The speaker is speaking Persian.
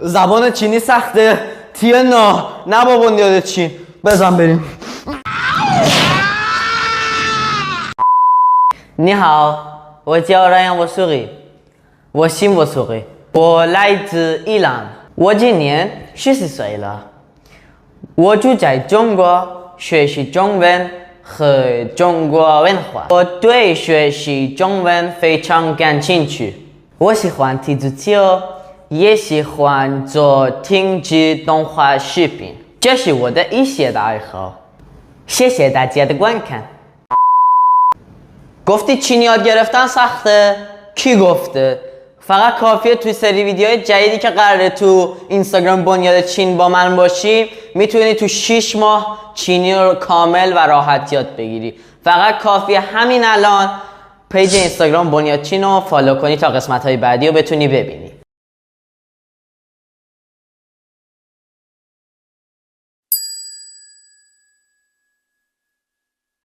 زبان چینی سخته. تیه نه با بنیاد چین. بزن بریم. 你好，我叫冉阳沃苏里，我姓沃苏里，我来自伊朗，我今年14岁了。我住在中国，学习中文和中国文化。我对学习中文非常感兴趣。我喜欢踢足球，也喜欢做听觉动画视频，这是我的一些的爱好。谢谢大家的观看。 گفتی چینی یاد گرفتن سخته؟ کی گفته؟ فقط کافیه توی سری ویدیوهای جدیدی که قراره تو اینستاگرام بنیاد چین با من باشی میتونی تو 6 ماه چینی رو کامل و راحت یاد بگیری. فقط کافیه همین الان پیج اینستاگرام بنیاد چین رو فالو کنی تا قسمت‌های بعدی رو بتونی ببینی.